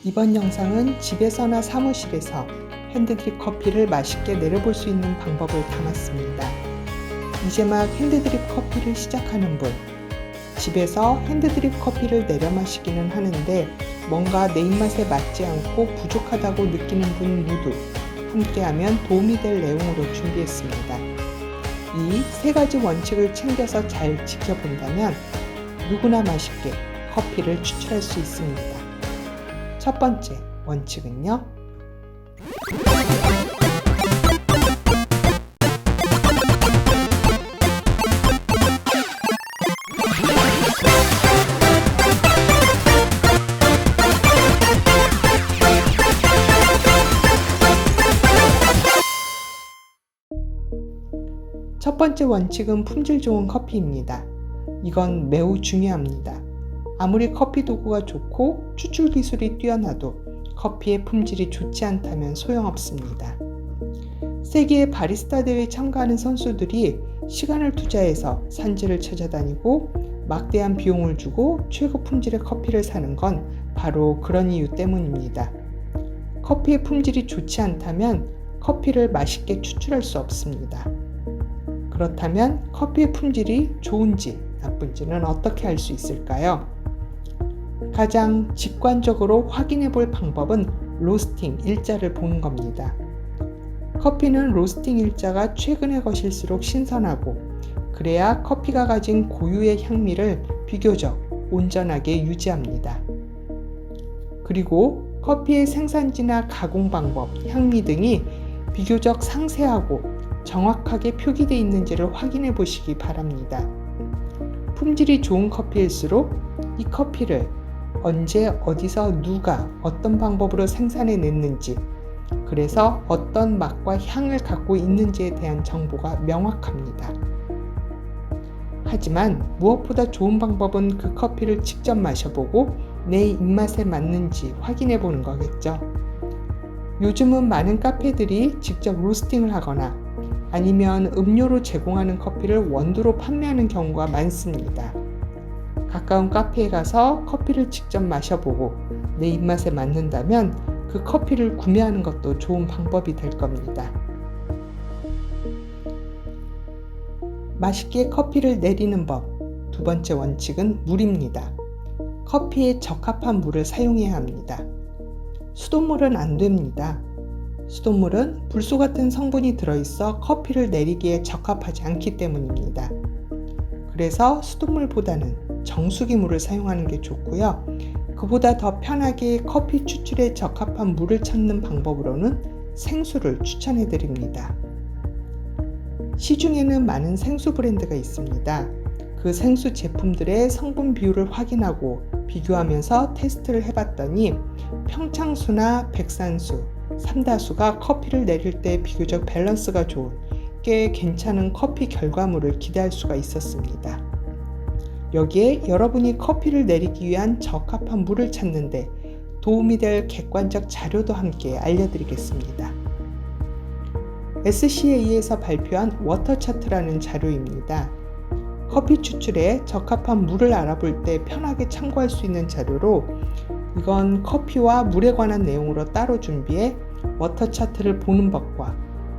이번 영상은 집에서나 사무실에서 핸드드립 커피를 맛있게 내려볼 수 있는 방법을 담았습니다. 이제 막 핸드드립 커피를 시작하는 분, 집에서 핸드드립 커피를 내려 마시기는 하는데 뭔가 내 입맛에 맞지 않고 부족하다고 느끼는 분 모두 함께하면 도움이 될 내용으로 준비했습니다. 이 세 가지 원칙을 챙겨서 잘 지켜본다면 누구나 맛있게 커피를 추출할 수 있습니다. 첫 번째 원칙은요. 첫 번째 원칙은 품질 좋은 커피입니다. 이건 매우 중요합니다. 아무리 커피 도구가 좋고 추출 기술이 뛰어나도 커피의 품질이 좋지 않다면 소용없습니다. 세계의 바리스타 대회에 참가하는 선수들이 시간을 투자해서 산지를 찾아다니고 막대한 비용을 주고 최고 품질의 커피를 사는 건 바로 그런 이유 때문입니다. 커피의 품질이 좋지 않다면 커피를 맛있게 추출할 수 없습니다. 그렇다면 커피의 품질이 좋은지 나쁜지는 어떻게 알 수 있을까요? 가장 직관적으로 확인해 볼 방법은 로스팅 일자를 보는 겁니다. 커피는 로스팅 일자가 최근의 것일수록 신선하고 그래야 커피가 가진 고유의 향미를 비교적 온전하게 유지합니다. 그리고 커피의 생산지나 가공 방법, 향미 등이 비교적 상세하고 정확하게 표기되어 있는지를 확인해 보시기 바랍니다. 품질이 좋은 커피일수록 이 커피를 언제 어디서 누가 어떤 방법으로 생산해 냈는지, 그래서 어떤 맛과 향을 갖고 있는지에 대한 정보가 명확합니다. 하지만 무엇보다 좋은 방법은 그 커피를 직접 마셔보고 내 입맛에 맞는지 확인해 보는 거겠죠. 요즘은 많은 카페들이 직접 로스팅을 하거나 아니면 음료로 제공하는 커피를 원두로 판매하는 경우가 많습니다. 가까운 카페에 가서 커피를 직접 마셔보고 내 입맛에 맞는다면 그 커피를 구매하는 것도 좋은 방법이 될 겁니다. 맛있게 커피를 내리는 법, 두 번째 원칙은 물입니다. 커피에 적합한 물을 사용해야 합니다. 수돗물은 안 됩니다. 수돗물은 불소 같은 성분이 들어있어 커피를 내리기에 적합하지 않기 때문입니다. 그래서 수돗물보다는 정수기 물을 사용하는 게 좋고요. 그보다 더 편하게 커피 추출에 적합한 물을 찾는 방법으로는 생수를 추천해 드립니다. 시중에는 많은 생수 브랜드가 있습니다. 그 생수 제품들의 성분 비율을 확인하고 비교하면서 테스트를 해봤더니 평창수나 백산수, 삼다수가 커피를 내릴 때 비교적 밸런스가 좋은 꽤 괜찮은 커피 결과물을 기대할 수가 있었습니다. 여기에 여러분이 커피를 내리기 위한 적합한 물을 찾는데 도움이 될 객관적 자료도 함께 알려드리겠습니다. SCA에서 발표한 워터 차트라는 자료입니다. 커피 추출에 적합한 물을 알아볼 때 편하게 참고할 수 있는 자료로 이건 커피와 물에 관한 내용으로 따로 준비해 워터 차트를 보는 법과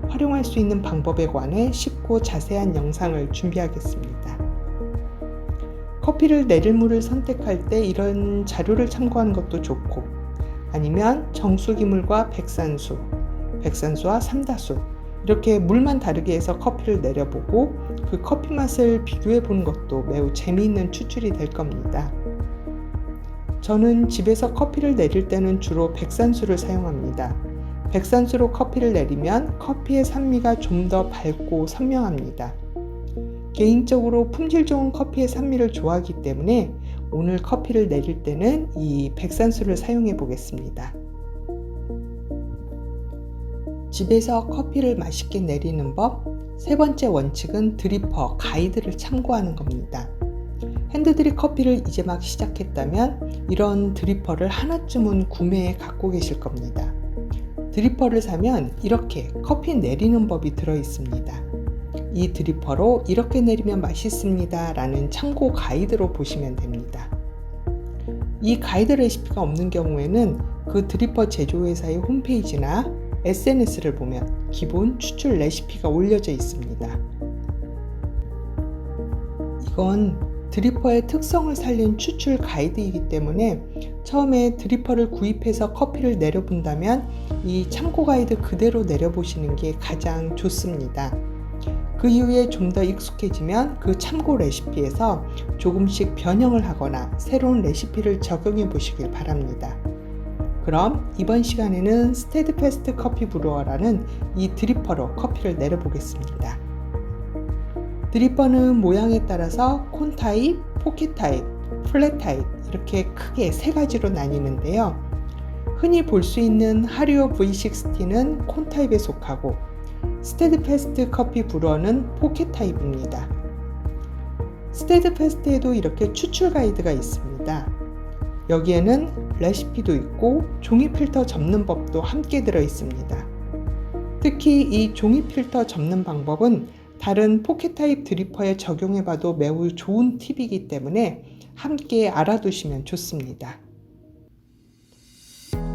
활용할 수 있는 방법에 관해 쉽고 자세한 영상을 준비하겠습니다. 커피를 내릴 물을 선택할 때 이런 자료를 참고하는 것도 좋고 아니면 정수기물과 백산수, 백산수와 삼다수 이렇게 물만 다르게 해서 커피를 내려보고 그 커피 맛을 비교해 보는 것도 매우 재미있는 추출이 될 겁니다. 저는 집에서 커피를 내릴 때는 주로 백산수를 사용합니다. 백산수로 커피를 내리면 커피의 산미가 좀 더 밝고 선명합니다. 개인적으로 품질 좋은 커피의 산미를 좋아하기 때문에 오늘 커피를 내릴 때는 이 백산수를 사용해 보겠습니다. 집에서 커피를 맛있게 내리는 법, 세 번째 원칙은 드리퍼 가이드를 참고하는 겁니다. 핸드드립 커피를 이제 막 시작했다면 이런 드리퍼를 하나쯤은 구매해 갖고 계실 겁니다. 드리퍼를 사면 이렇게 커피 내리는 법이 들어 있습니다. 이 드리퍼로 이렇게 내리면 맛있습니다 라는 참고 가이드로 보시면 됩니다. 이 가이드 레시피가 없는 경우에는 그 드리퍼 제조회사의 홈페이지나 SNS를 보면 기본 추출 레시피가 올려져 있습니다. 이건 드리퍼의 특성을 살린 추출 가이드이기 때문에 처음에 드리퍼를 구입해서 커피를 내려본다면 이 참고 가이드 그대로 내려보시는 게 가장 좋습니다. 그 이후에 좀 더 익숙해지면 그 참고 레시피에서 조금씩 변형을 하거나 새로운 레시피를 적용해 보시길 바랍니다. 그럼 이번 시간에는 스테드패스트 커피 브루어라는 이 드리퍼로 커피를 내려보겠습니다. 드리퍼는 모양에 따라서 콘 타입, 포켓 타입, 플랫 타입 이렇게 크게 세 가지로 나뉘는데요. 흔히 볼 수 있는 하리오 V60는 콘 타입에 속하고 스테드패스트 커피 브루어는 포켓 타입입니다. 스테드패스트에도 이렇게 추출 가이드가 있습니다. 여기에는 레시피도 있고 종이 필터 접는 법도 함께 들어 있습니다. 특히 이 종이 필터 접는 방법은 다른 포켓 타입 드리퍼에 적용해 봐도 매우 좋은 팁이기 때문에 함께 알아두시면 좋습니다.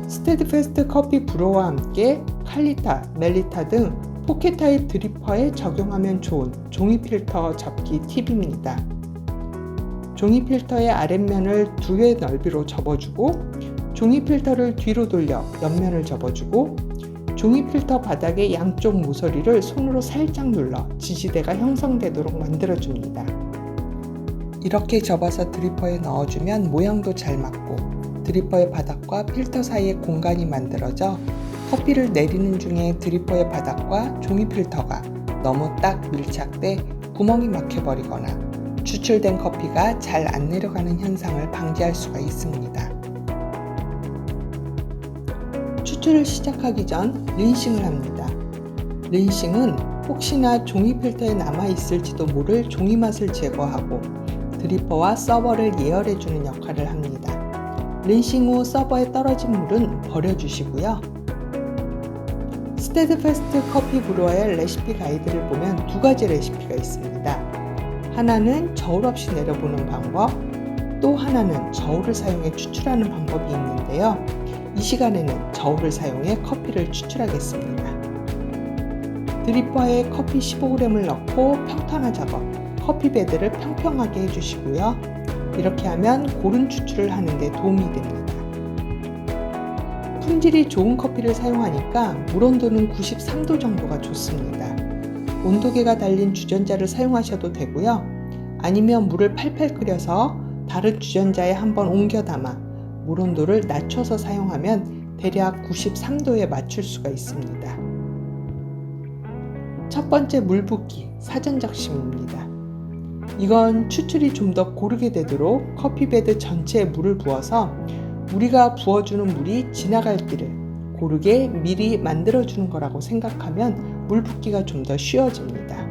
스테드패스트 커피 브루어와 함께 칼리타, 멜리타 등 포켓 타입 드리퍼에 적용하면 좋은 종이 필터 접기 팁입니다. 종이 필터의 아랫면을 2회 넓이로 접어주고 종이 필터를 뒤로 돌려 옆면을 접어주고 종이 필터 바닥의 양쪽 모서리를 손으로 살짝 눌러 지지대가 형성되도록 만들어줍니다. 이렇게 접어서 드리퍼에 넣어주면 모양도 잘 맞고 드리퍼의 바닥과 필터 사이에 공간이 만들어져 커피를 내리는 중에 드리퍼의 바닥과 종이 필터가 너무 딱 밀착돼 구멍이 막혀버리거나 추출된 커피가 잘 안 내려가는 현상을 방지할 수가 있습니다. 추출을 시작하기 전 린싱을 합니다. 린싱은 혹시나 종이 필터에 남아있을지도 모를 종이 맛을 제거하고 드리퍼와 서버를 예열해주는 역할을 합니다. 린싱 후 서버에 떨어진 물은 버려주시고요. 스테드패스트 커피 브루어의 레시피 가이드를 보면 2가지 레시피가 있습니다. 하나는 저울 없이 내려보는 방법, 또 하나는 저울을 사용해 추출하는 방법이 있는데요. 이 시간에는 저울을 사용해 커피를 추출하겠습니다. 드리퍼에 커피 15g을 넣고 평탄화 작업, 커피 베드를 평평하게 해주시고요. 이렇게 하면 고른 추출을 하는 데 도움이 됩니다. 품질이 좋은 커피를 사용하니까 물 온도는 93도 정도가 좋습니다. 온도계가 달린 주전자를 사용하셔도 되고요. 아니면 물을 팔팔 끓여서 다른 주전자에 한번 옮겨 담아 물 온도를 낮춰서 사용하면 대략 93도에 맞출 수가 있습니다. 첫 번째 물 붓기, 사전 적심입니다. 이건 추출이 좀 더 고르게 되도록 커피베드 전체에 물을 부어서 우리가 부어주는 물이 지나갈 길을 고르게 미리 만들어주는 거라고 생각하면 물 붓기가 좀 더 쉬워집니다.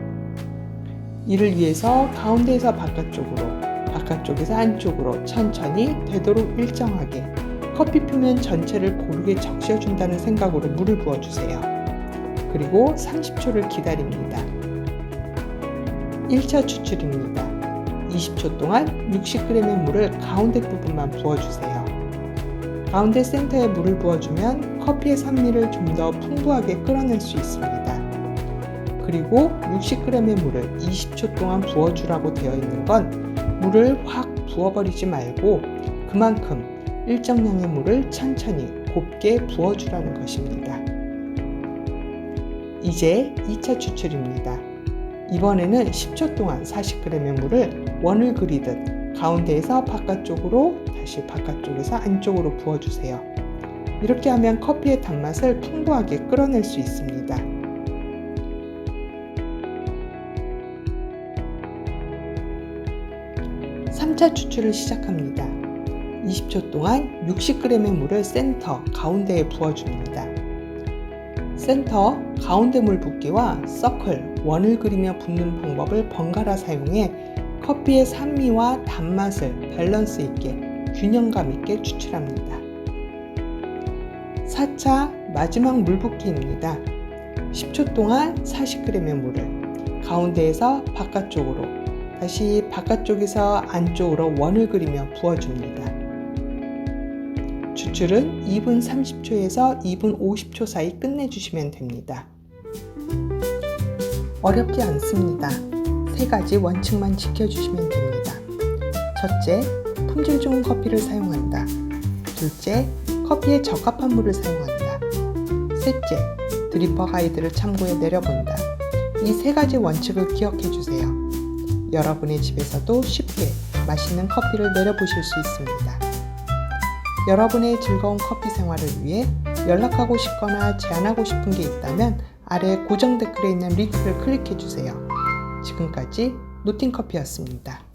이를 위해서 가운데에서 바깥쪽으로, 바깥쪽에서 안쪽으로 천천히 되도록 일정하게 커피 표면 전체를 고르게 적셔준다는 생각으로 물을 부어주세요. 그리고 30초를 기다립니다. 1차 추출입니다. 20초 동안 60g의 물을 가운데 부분만 부어주세요. 가운데 센터에 물을 부어주면 커피의 산미를 좀 더 풍부하게 끌어낼 수 있습니다. 그리고 60g의 물을 20초 동안 부어주라고 되어 있는 건 물을 확 부어버리지 말고 그만큼 일정량의 물을 천천히 곱게 부어주라는 것입니다. 이제 2차 추출입니다. 이번에는 10초 동안 40g의 물을 원을 그리듯 가운데에서 바깥쪽으로 다시 바깥쪽에서 안쪽으로 부어주세요. 이렇게 하면 커피의 단맛을 풍부하게 끌어낼 수 있습니다. 3차 추출을 시작합니다. 20초 동안 60g의 물을 센터, 가운데에 부어줍니다. 센터, 가운데 물 붓기와 서클, 원을 그리며 붓는 방법을 번갈아 사용해 커피의 산미와 단맛을 밸런스 있게, 균형감 있게 추출합니다. 4차 마지막 물 붓기입니다. 10초 동안 40g의 물을 가운데에서 바깥쪽으로, 다시 바깥쪽에서 안쪽으로 원을 그리며 부어줍니다. 추출은 2분 30초에서 2분 50초 사이 끝내주시면 됩니다. 어렵지 않습니다. 3가지 원칙만 지켜주시면 됩니다. 첫째, 품질 좋은 커피를 사용한다. 둘째, 커피에 적합한 물을 사용한다. 셋째, 드리퍼 가이드를 참고해 내려본다. 이 3가지 원칙을 기억해 주세요. 여러분의 집에서도 쉽게 맛있는 커피를 내려보실 수 있습니다. 여러분의 즐거운 커피 생활을 위해 연락하고 싶거나 제안하고 싶은 게 있다면 아래 고정 댓글에 있는 링크를 클릭해 주세요. 지금까지 노팅커피였습니다.